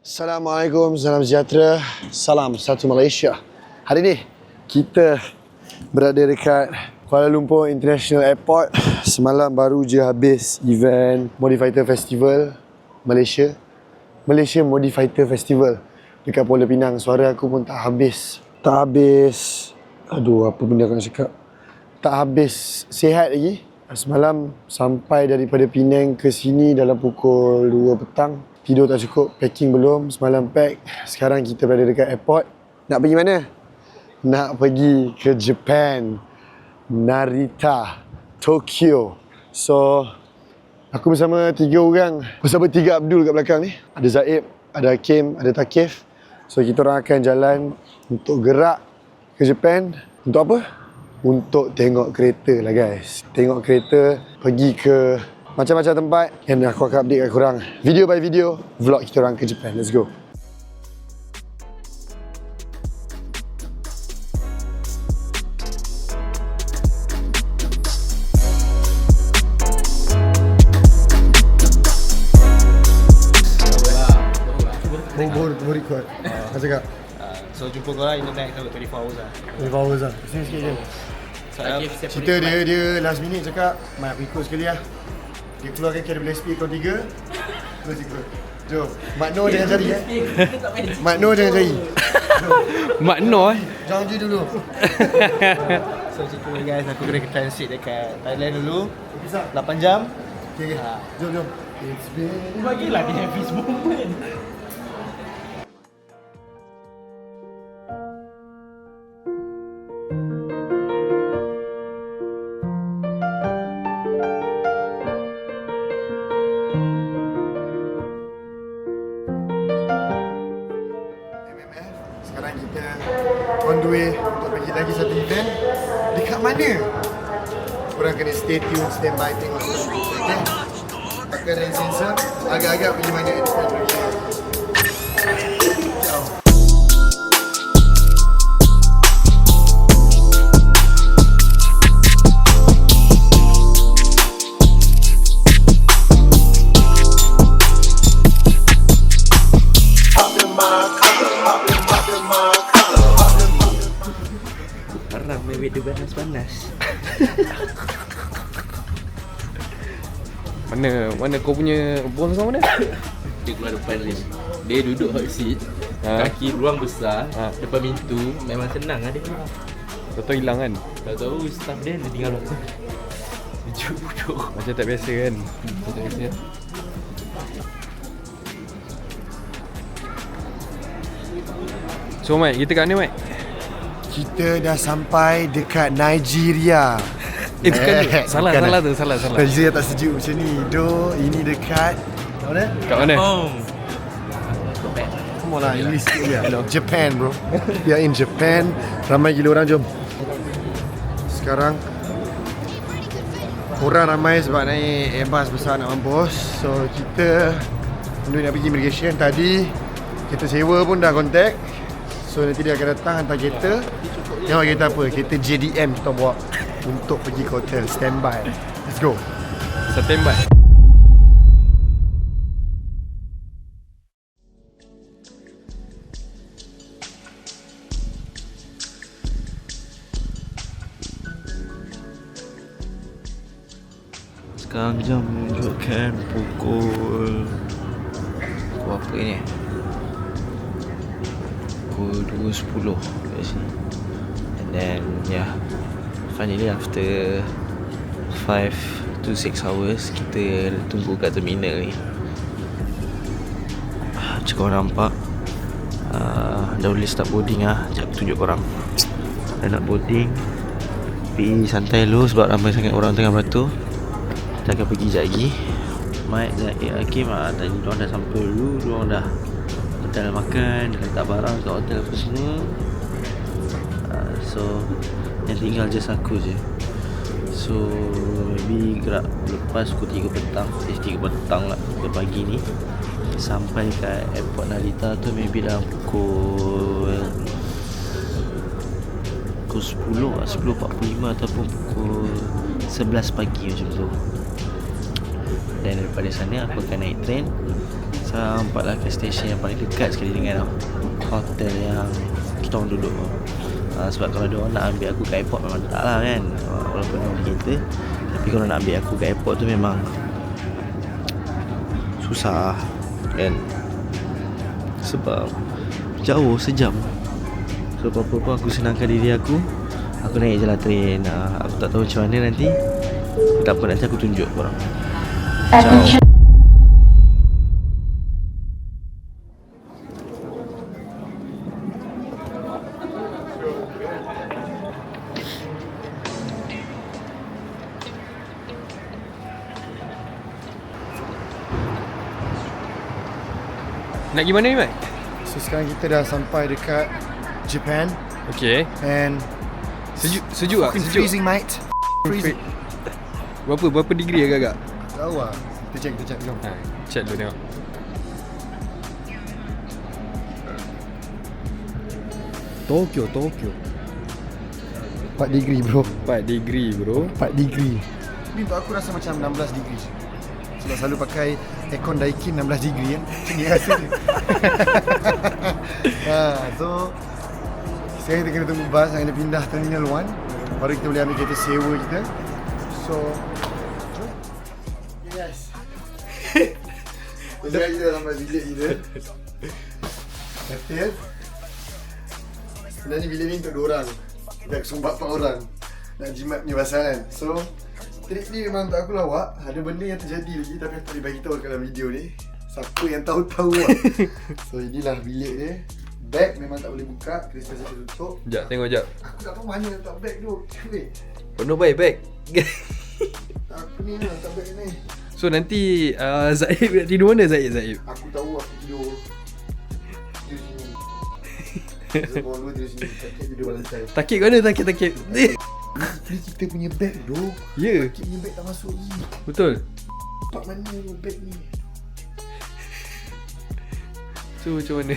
Assalamualaikum, salam sejahtera, salam satu Malaysia. Hari ni kita berada dekat Kuala Lumpur International Airport. Semalam baru je habis event Modifighter Festival Malaysia Modifighter Festival dekat Pulau Pinang. Suara aku pun tak habis. Aduh, apa benda aku nak cakap? Tak habis sihat lagi. Semalam sampai daripada Penang ke sini dalam pukul 2 petang. Tidur tak cukup, packing belum, semalam pack. Sekarang kita berada dekat airport. Nak pergi mana? Nak pergi ke Japan, Narita, Tokyo. So, aku bersama 3 orang, bersama 3 Abdul kat belakang ni. Ada Zaib, ada Hakim, ada Takif. So, kita orang akan jalan untuk gerak ke Japan. Untuk apa? Untuk tengok kereta lah guys. Tengok kereta, pergi ke macam-macam tempat yang aku akan update kat korang. Video by video, vlog kita orang ke Japan. Let's go. Baru record. Macam cakap? So jumpa korang internet kalau 24 hours lah. 24 hours lah. Sini sikit je. Cerita dia last minute cakap, Mak ikut sekali lah. Dia keluarkan Caterpillar SP kau 3. Terus ikut. Jom. Mak Noh jangan cari Mak Noh jangan cari. Mak Noh Jangan je dulu. So cerita ni guys, aku kena transit dekat Thailand dulu 8 jam. Okay. Jom. It's been... Bagilah dia habis moment. Sekarang kita on the way untuk pergi lagi satu event. Dekat mana? Korang kena stay tune, stand by tengok. Okay? Takkan ada sensor. Agak-agak pergi mana edit pergi. Ciao. Haram ambil dia panas-panas. Mana kau punya bos sama mana? Dia keluar depan ni. Dia duduk hot seat. Kaki ruang besar. Depan pintu. Memang senang lah dia keluar. Tahu hilang kan? Tak tahu staff dia tinggal belakang. Dia duduk. Macam tak biasa kan? Tak biasa. So Mike, kita kat mana Mike? Kita dah sampai dekat Nigeria. Bukan. Salah. Nigeria tak sejuk macam ni. Ini dekat mana? Kat mana? Come on lah, English sikit je. Japan bro. We are in Japan. Ramai gila orang, jom. Sekarang orang ramai sebab naik Airbus besar nak mampus. So kita nak pergi immigration. Tadi kita sewa pun dah contact. So nanti dia akan datang hantar kereta. Tengok kereta apa? Kereta JDM kita bawa untuk pergi ke hotel. Standby. Let's go. September. Sekarang jam menunjukkan pukul apa ni? Pukul 2.10 kat sini. And then finally after 5 to 6 hours kita tunggu kat terminal ni. Macam korang nampak dah boleh start boarding lah. Sekejap aku tunjuk korang. Dah nak boarding. Tapi santai dulu sebab ramai sangat orang tengah beratur. Kita akan pergi sekejap lagi. Mike dan Hakim tadi diorang dah sampai dulu. Diorang dah makan, dah letak barang kat hotel apa semua. So yang tinggal just aku je. So maybe gerak lepas pukul 3 petang 3 petang lah, pukul pagi ni. Sampai kat airport Narita tu maybe dalam pukul 10 lah, 10.45 ataupun pukul 11 pagi macam tu. Dan daripada sana aku akan naik train Sampailah ke stesen yang paling dekat sekali dengan hotel yang kita orang duduk. Sebab kalau dia orang nak ambil aku kat airport memang tak lah kan, walaupun dia kereta. Tapi kalau nak ambil aku kat airport tu memang susah kan, sebab jauh sejam. So apa-apa pun aku senangkan diri aku naik je lah train. Aku tak tahu macam mana nanti. Tak apa, nanti aku tunjuk korang. Ciao. Nak pergi mana ni, Mat? So sekarang kita dah sampai dekat Japan. Okay. And Sejuk tak? fucking Sejuk. freezing mate. Freezing. Berapa degree agak-agak? Tahu lah. Kita check jom. Check dulu tengok. Tokyo 4 degree bro. 4 degree bro. 4 degree. Ni untuk aku rasa macam 16 degree. Sebab selalu pakai aircon Daikin 16 degree kan. Macam ni rasa dia. So sekarang kita kena tunggu bas yang kena pindah Terminal 1. Baru kita boleh ambil kereta sewa kita. So jom. Okay guys. Sekarang kita dah sampai bilik kita. Hotel. Sebenarnya bilik ni untuk 2 orang. Kita sumbak 4 orang. Nak jimat punya pasal kan. So trip ni memang untuk aku lawak. Ada benda yang terjadi lagi tapi aku tak boleh bagi tahu dalam video ni. Siapa yang tahu-tahu lah. So inilah bilik dia. Bag memang tak boleh buka, kristal saya tutup. Sekejap, tengok sekejap. Aku tak tahu mana letak bag tu. Weh. Penuh bag. Aku ni lah letak bag ni. So nanti Zaib nak tidur mana Zaib? Aku tahu aku tidur. Tidur sini. Sebab dua tidur sini. Takut tidur lantai. Takik kat mana takik? Ni kita punya bag tu. Ya. Kita punya bag tak masuk lagi. Betul. Tempat mana tu bag ni? So macam mana?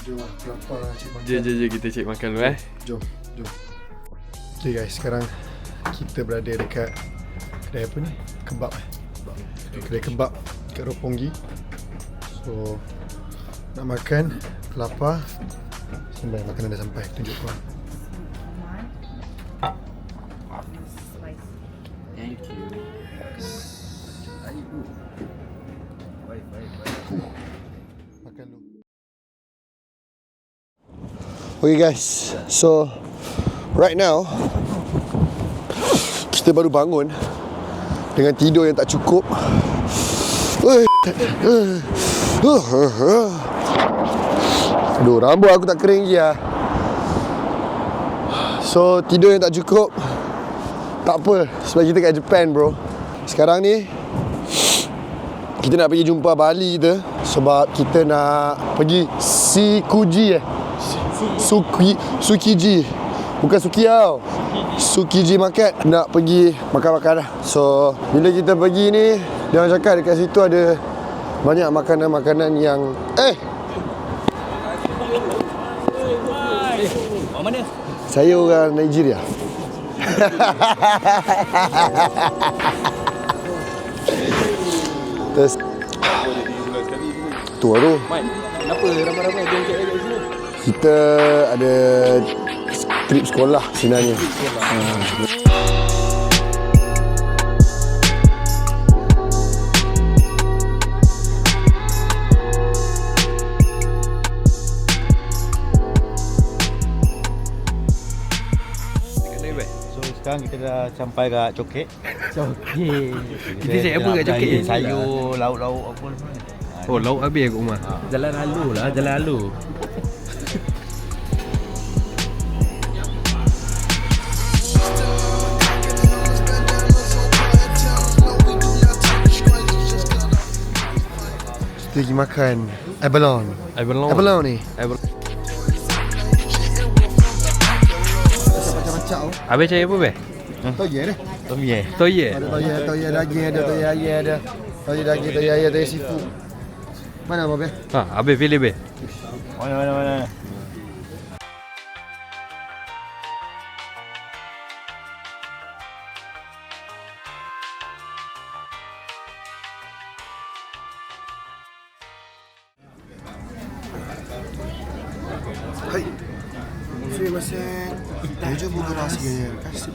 Jom lah, lapar lah cik makan. Jom kita cek makan dulu Jom. Okay guys, sekarang kita berada dekat kedai apa ni? Kebab Kedai kebab kat Roppongi. So nak makan, lapar. Sampai makanan dah sampai, tunjuk korang. Thank you. Makan dulu. Okay guys, so right now kita baru bangun dengan tidur yang tak cukup. Aduh, rambut aku tak kering lagi lah. So tidur yang tak cukup. Tak apa, sebab kita kat Japan bro. Sekarang ni kita nak pergi jumpa Bali kita. Sebab kita nak pergi Tsukiji. Bukan Suki tau. Tsukiji Market. Nak pergi makan-makan lah. So bila kita pergi ni, dia orang cakap dekat situ ada banyak makanan-makanan yang Mana? Saya orang Nigeria. Terus tu lah tu. Mat, kenapa ramai-ramai dia cek kat sini? Kita ada trip sekolah sebenarnya. So sekarang kita dah sampai kat Coket. Kita cek apa kat Coket ni? Sayur, lauk-lauk apa semua. Oh, lauk habis kat rumah. Jalan Alu lah, Jalan Alu. Kita pergi makan abalone ni. Macam-macam tau. Habis cari apa be? Toye deh. Toye. Ada toye daging, ada toye ayam, ada toye daging, toye ayam, toye seafood. Mana apa be? Habis pilih be. Mana. Dia je buka rahsianya. Kasih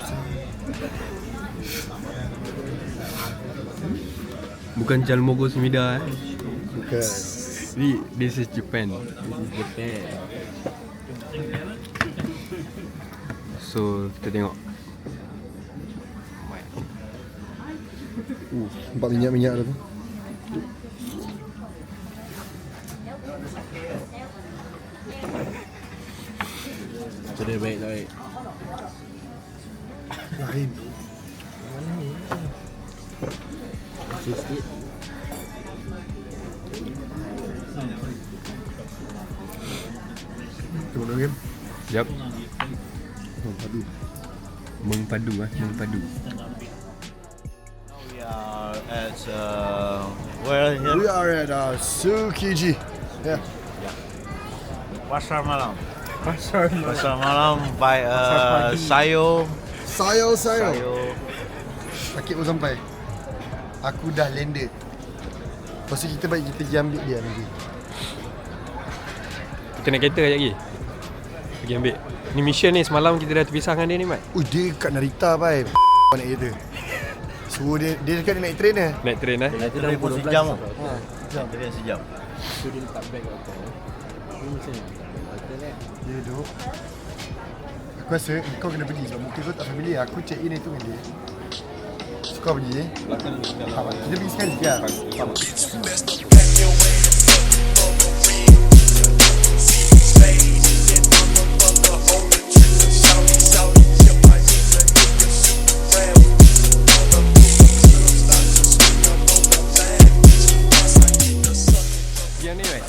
Bukan Jalmogo Sumida Bukan. This is Japan. So kita tengok. Nampak minyak-minyak tu. Sudah baik. Lain. Tengok dulu kan. Yap. Padu. Mengpadu. We are at where here? We are at Tsukiji. Yeah. Pasar Malam. Pasar Malam by Sayo. Sayo. Sakit pun sampai. Aku dah landed. Lepas tu kita pergi ambil dia nanti. Kita naik kereta sekejap lagi. Pergi ambil. Ni mission ni semalam kita dah terpisah dengan dia ni, Mat. Dia kat Narita pai. Naik kereta. Suruh dia cakap dia naik train dah. Naik train eh. Itu dah pun sejam. Dia sejam. Dia duduk. Aku rasa kau kena pergi sebab muka kau tak familiar. Aku check in itu dengan dia. So, kau pergi kita pergi sekali lah. Yang ni, Mat.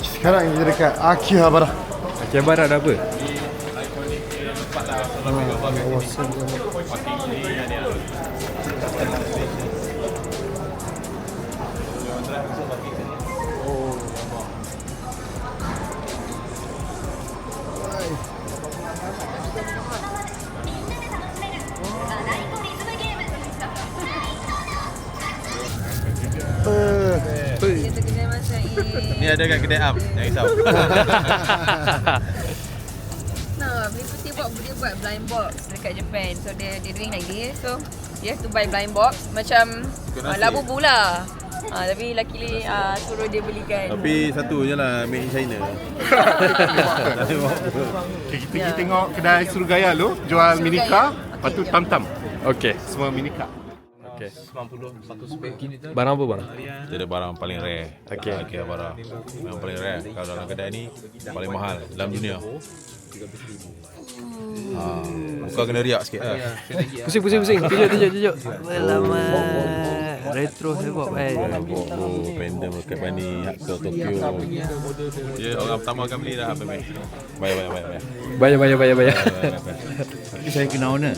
Sekarang kita dekat Akihabara. Akihabara ada apa? Kita kena masuk Ni ada kat kedai Am. Jangan risau. Nah, beli putih dia buat blind box dekat Japan. So dia doing lagi. So you have to buy blind box macam labu lah. Tapi luckily suruh dia belikan. Tapi satu je lah made in China. Kita pergi tengok kedai Surugaya tu jual minika, lepas tu tam-tam. Okey. Semua minika. Okey. 90 satu spek. Barang apa bang? Dia ada barang paling rare. Okey. Barang yang paling rare. Kalau dalam kedai ni paling mahal dalam dunia. Bukan kena riak sikit lah. Pusing. Tunjuk. Alamak. Retro hip-hop Pendem dekat Bani ke Tokyo. Dia orang pertama akan beli dah apa ni. Bayar. Tapi saya kena owner.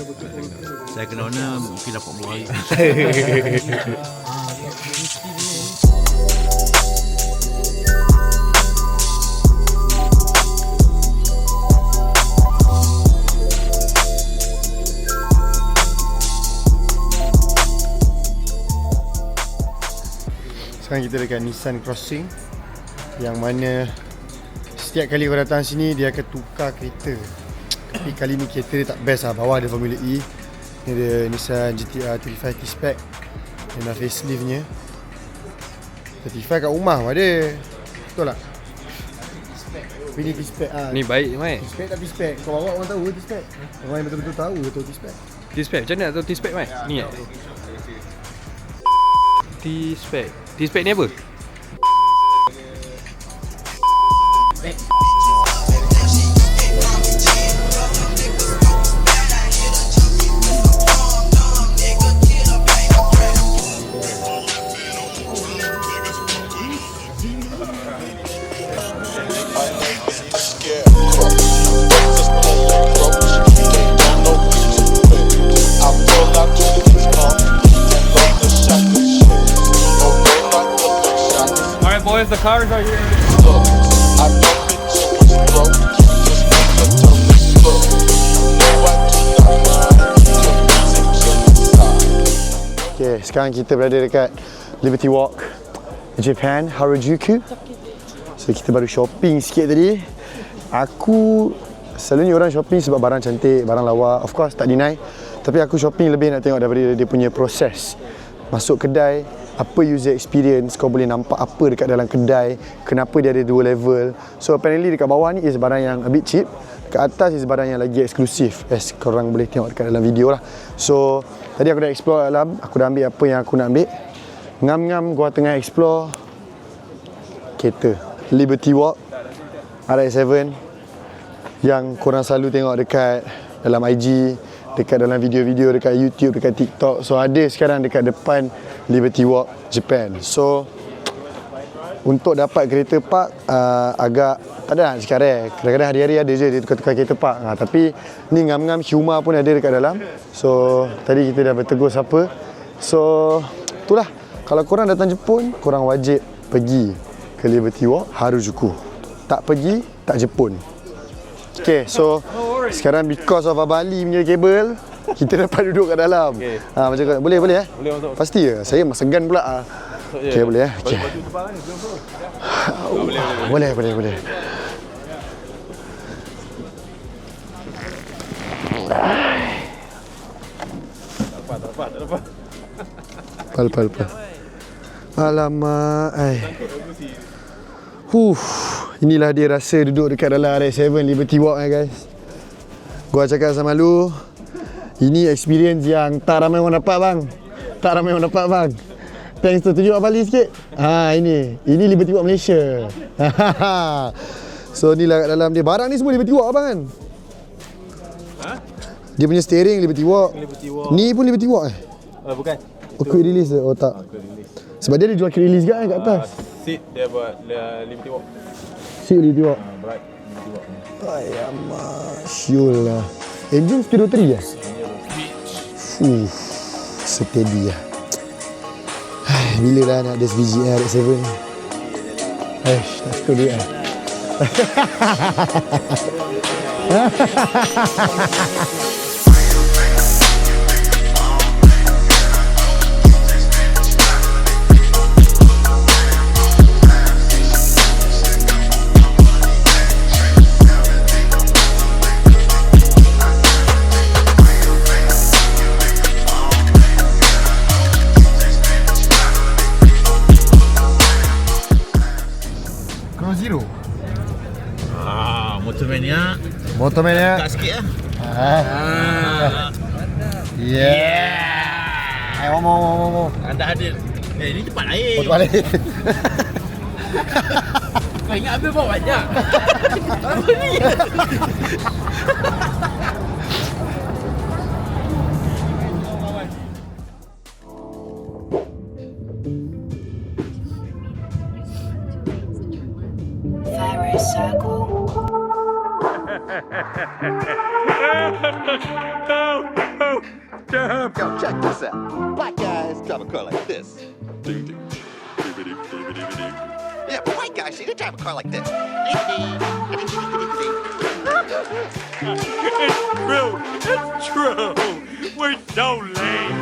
Mungkin dapat murah lagi. Sekarang kita dekat Nissan Crossing, yang mana setiap kali kau datang sini dia akan tukar kereta. Tapi kali ni kereta dia tak best lah. Bawah ada Formula E. Ni ada Nissan GTR 35 T-Spec dengan faceliftnya. 35 kat rumah pun ada. Betul tak? Tapi ni T-Spec Ni baik Mai. T-Spec tak T-Spec. Kau bawa orang tahu ke T-Spec? Orang yang betul-betul tahu ke T-Spec? T-Spec macam mana tahu T-Spec Mai? Ni eh. T-Spec ni apa? Alright boys, the cars are here. Okay, sekarang kita berada dekat Liberty Walk, Japan, Harajuku. So kita baru shopping sikit tadi. Aku Selalunya orang shopping sebab barang cantik, barang lawa. Of course, tak deny. Tapi aku shopping lebih nak tengok daripada dia punya proses. Masuk kedai, apa user experience, kau boleh nampak apa dekat dalam kedai, kenapa dia ada 2 level. So apparently dekat bawah ni is barang yang a bit cheap, dekat atas is barang yang lagi eksklusif, as korang boleh tengok dekat dalam video lah. So tadi aku dah explore dalam, aku dah ambil apa yang aku nak ambil. Ngam-ngam gua tengah explore kereta Liberty Walk RX-7 yang korang selalu tengok dekat dalam IG, dekat dalam video-video, dekat YouTube, dekat TikTok. So ada sekarang dekat depan Liberty Walk Japan. So untuk dapat kereta park agak tak ada nak cakap kadang-kadang hari-hari ada je dia tukar-tukar kereta park. Tapi ni ngam-ngam Hyuma pun ada dekat dalam. So tadi kita dah bertegur siapa. So itulah, kalau korang datang Jepun, korang wajib pergi ke Liberty Walk Harajuku. Tak pergi, tak Jepun. Okay, so sekarang because of Abali punya kabel, kita dapat duduk kat dalam. Macam boleh Boleh masuk. Pasti ya? Saya segan pula. Okay, boleh okay. Boleh. Pal. Alamak, inilah dia rasa duduk dekat dalam RX-7 Liberty Walk guys. Gua cakap sama lu, ini experience yang tak ramai orang dapat bang. Thanks tu, tunjuk Abali sikit. Ini Liberty Walk Malaysia. So ni lah kat dalam dia. Barang ni semua Liberty Walk abang kan? Dia punya steering Liberty Walk. Ni pun Liberty Walk Bukan. Quick release ke? Oh tak. Sebab dia ada jual quick release kan kat atas. Seat dia buat Liberty Walk. Seat Liberty Walk. Bright Liberty Walk. Alamak, syul lah. Engine speedo 3 je? Steady lah. Bila lah nak ada sebiji RX-7 ni? Tak suka duit lah. Motormania. Tak sikit lah. Yeah. Ngomong. Anda hadir. Ini tempat lain. Tempat lain. Kau ingat Abel bawa banyak. Apa ni? Yo, check this out. Black guys drive a car like this. Yeah, white guys, see, they drive a car like this. It's true. We're so lame.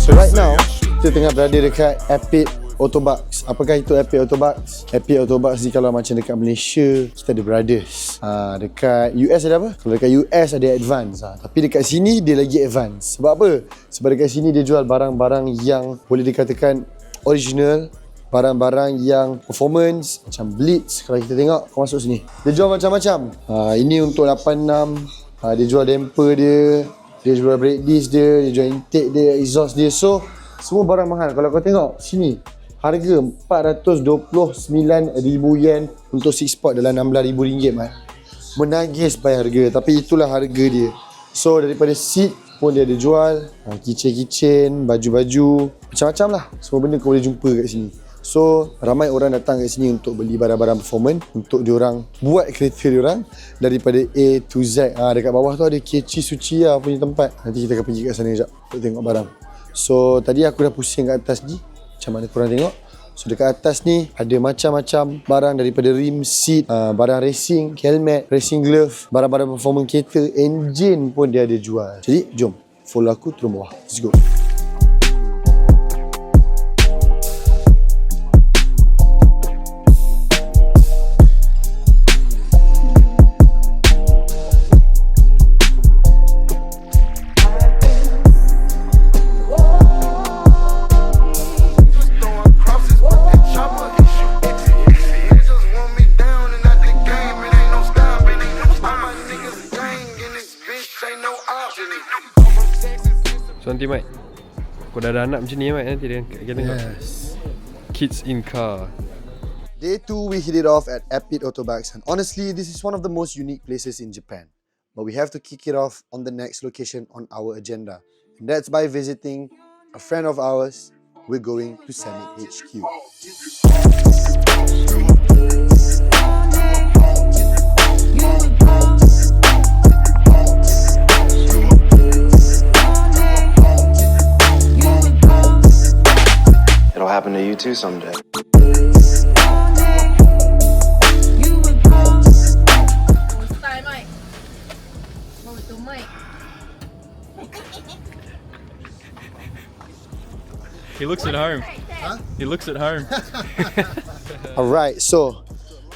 So right now, kita tengah berada dekat Epic Autobucks. Apakah itu Epic Autobucks? Epic Autobucks ni kalau macam dekat Malaysia, kita ada Brothers. Dekat US ada apa? Kalau dekat US ada Advance. Tapi dekat sini dia lagi advance. Sebab apa? Sebab dekat sini dia jual barang-barang yang boleh dikatakan original, barang-barang yang performance, macam Blitz. Kalau kita tengok, kau masuk sini, dia jual macam-macam. Ini untuk 86. Dia jual damper dia jual brake disc dia jual intake dia, exhaust dia. So semua barang mahal. Kalau kau tengok sini, harga 429,000 yen untuk 6 spot dalam 16,000 ringgit man. Menangis bayar harga, tapi itulah harga dia. So daripada seat pun dia ada jual, keychain, baju-baju, macam-macam lah. Semua benda kau boleh jumpa kat sini. So ramai orang datang kat sini untuk beli barang-barang performance, untuk diorang buat kereta diorang daripada A to Z. Dekat bawah tu ada Keiichi Tsuchiya punya tempat. Nanti kita akan pergi kat sana sekejap untuk tengok barang. So tadi aku dah pusing kat atas ni, macam mana korang tengok. So dekat atas ni ada macam-macam barang daripada rim, seat, barang racing, helmet, racing glove, barang-barang performance kereta, engine pun dia ada jual. Jadi jom follow aku turun bawah. Let's go. So nanti Mike, kau dah ada anak macam ni Mike, nanti dia kita tengok kids in car. Day 2 we hit it off at Epit Autobikes, and honestly this is one of the most unique places in Japan. But we have to kick it off on the next location on our agenda, and that's by visiting a friend of ours. We're going to Summit HQ. It'll happen to you too someday. Style Mike. Bawa tu Mike. He looks at home. He looks at home. Alright, so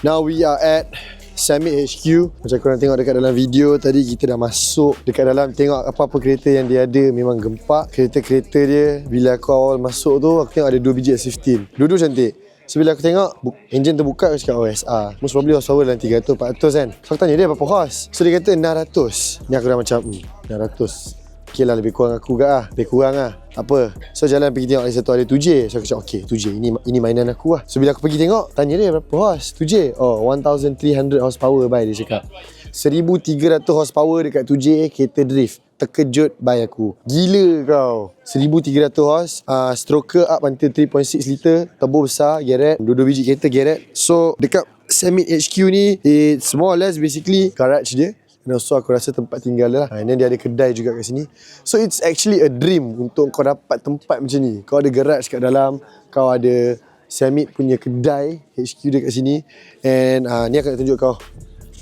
now we are at Summit HQ. Macam korang tengok dekat dalam video tadi, kita dah masuk dekat dalam, tengok apa-apa kereta yang dia ada. Memang gempak kereta-kereta dia. Bila aku awal masuk tu, aku tengok ada 2 biji S15, dua-dua cantik. So bila aku tengok enjin terbuka, aku cakap OSR, most probably horsepower dalam 300, 400 kan. So aku tanya dia berapa horse, so dia kata 600. Ni aku dah macam 600 okay lah, lebih kurang aku juga lah, lebih kurang lah, apa. So jalan pergi tengok lagi satu ada 2J. So aku cakap okay 2J, ini mainan aku lah. So bila aku pergi tengok, tanya dia berapa horse 2J. Oh 1300 horsepower by, dia cakap 1300 horsepower dekat 2J kereta drift. Terkejut by aku, gila kau. 1300 horse, stroker up until 3.6 liter, turbo besar, Garrett, dua-dua biji kereta Garrett. So dekat Summit HQ ni, it's more or less basically garage dia. And also aku rasa tempat tinggal lah. And then dia ada kedai juga kat sini. So it's actually a dream untuk kau dapat tempat macam ni. Kau ada garage kat dalam, kau ada Summit punya kedai HQ dia kat sini. And ni aku nak tunjuk kau.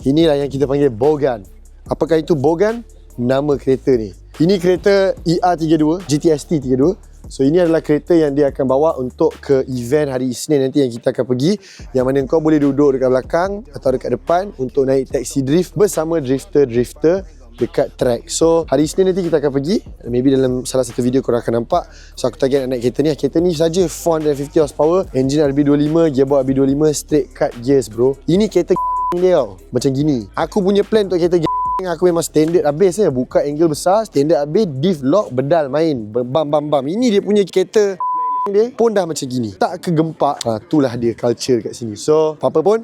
Inilah yang kita panggil Bogan. Apakah itu Bogan? Nama kereta ni. Ini kereta ER32, GTST 32. So ini adalah kereta yang dia akan bawa untuk ke event hari Isnin nanti yang kita akan pergi, yang mana kau boleh duduk dekat belakang atau dekat depan untuk naik taxi drift bersama drifter-drifter dekat track. So hari Isnin nanti kita akan pergi, maybe dalam salah satu video korang akan nampak. So aku target nak naik kereta ni. Kereta ni saja 450 horsepower, engine RB25, gearbox RB25, straight cut gears bro. Ini kereta dia tau, macam gini. Aku punya plan untuk kereta aku memang standard habis je. Buka angle besar, standard habis, diff lock, bedal main, bam. Ini dia punya kereta dia pun dah macam gini, tak kegempak. Itulah dia culture kat sini. So apa pun,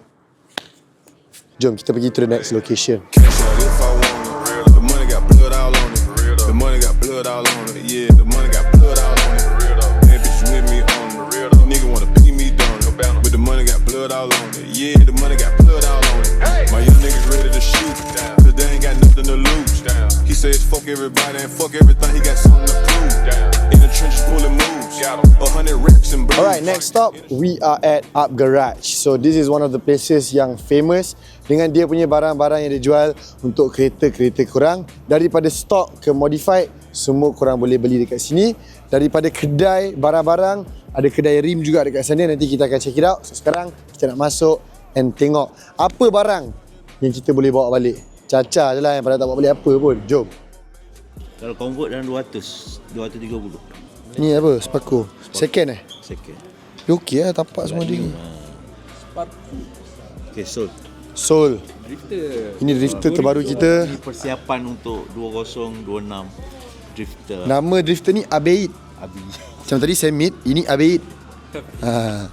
jom kita pergi to the next location. Fuck everybody and fuck everything, he got something to prove. In the trenches pulling moves, 100 racks and blues. Alright, next stop we are at Up Garage. So this is one of the places yang famous dengan dia punya barang-barang yang dia jual untuk kereta-kereta korang. Daripada stock ke modified, semua korang boleh beli dekat sini. Daripada kedai barang-barang, ada kedai rim juga dekat sana. Nanti kita akan check it out. So sekarang kita nak masuk and tengok apa barang yang kita boleh bawa balik. Caca je lah yang pada tak bawa balik apa pun. Jom. Kalau convert dalam 230. Ni apa? Sparko. Second Second. Okey lah, tapak semua dia. Okay, sold. Soul. Ini drifter terbaru kita. Ini persiapan untuk 2026 drifter. Nama drifter ni Abeid. Abi. Macam tadi Summit, ini Abeid.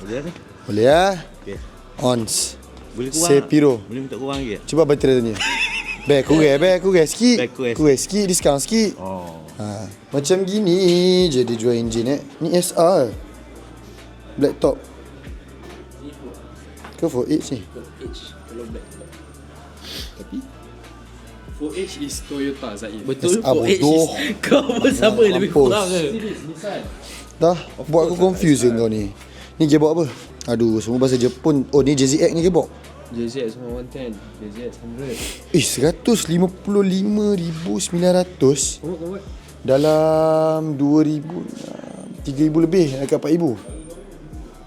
Boleh ni? Boleh lah. Okay. Ons. Boleh kurang. Sepiro. Boleh minta kurang lagi? Cuba baca dia tanya. Kurang sikit. Kurang sikit, discount sikit. Macam gini je dia jual enjin Ni SR black top ke 4H ni? 4H kalau black top. Tapi 4H is Toyota Zaid. Betul. SR bodoh. Kau pun sama lebih kurang ke? Dah buat aku confuse kau ni. Ni gearbox apa? Aduh, semua bahasa Jepun. Oh, ni JZX ni gearbox. JZX 110, JZX 100. 155,900 Komod. dalam 3,000 lebih, dekat 4,000.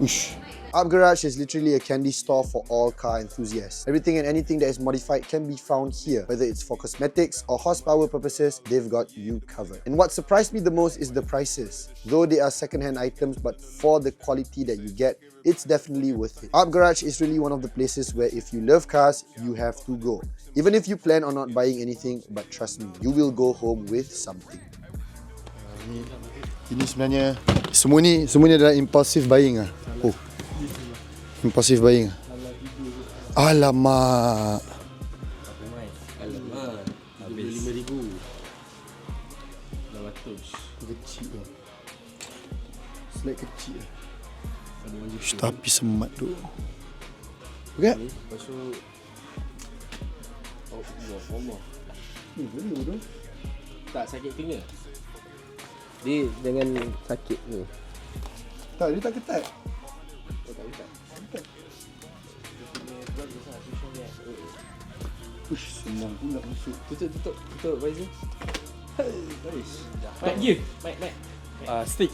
Ush. Up Garage is literally a candy store for all car enthusiasts. Everything and anything that is modified can be found here. Whether it's for cosmetics or horsepower purposes, they've got you covered. And what surprised me the most is the prices. Though they are second-hand items, but for the quality that you get, it's definitely worth it. Up Garage is really one of the places where if you love cars, you have to go. Even if you plan on not buying anything, but trust me, you will go home with something. Ini sebenarnya semua ni adalah impulsive buying ah. Oh. Impulsive buying. Alamak. Kecil lah. Slide kecil lah. Tapi semat tu. Okay? Lepas tu Allah. Boleh tu. Tak sakit telinga. Dia dengan sakit tu. Tak, dia tak ketat. Ush, senang pula masuk. Tutup Faizal. Mic gear. Mic. Stick.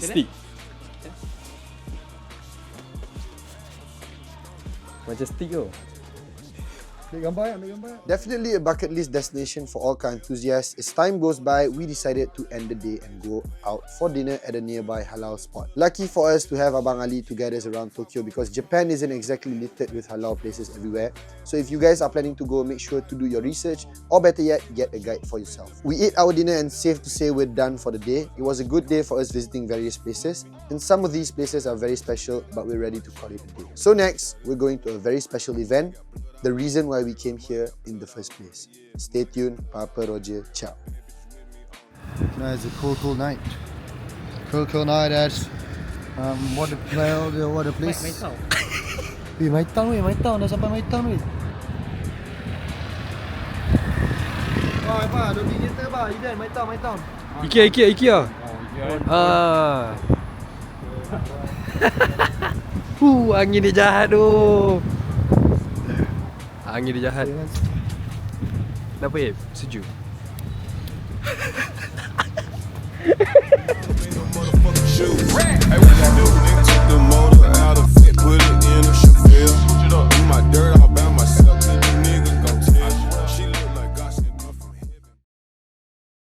Macam stick tu. Ambil gambar. Definitely a bucket list destination for all car enthusiasts. As time goes by, we decided to end the day and go out for dinner at a nearby halal spot. Lucky for us to have Abang Ali to guide us around Tokyo because Japan isn't exactly littered with halal places everywhere. So if you guys are planning to go, make sure to do your research or better yet, get a guide for yourself. We ate our dinner and safe to say we're done for the day. It was a good day for us visiting various places, and some of these places are very special, but we're ready to call it a day. So next, we're going to a very special event. The reason why we came here in the first place. Stay tuned, Papa Roger, ciao. No, it's a cool night. Cool night at what the place? My town, dah sampai my town weh. Wah, apa? Ada kereta apa? Event my town. IKEA. Angin dia jahat tu. Angin dia jahat. Kenapa Sejuk?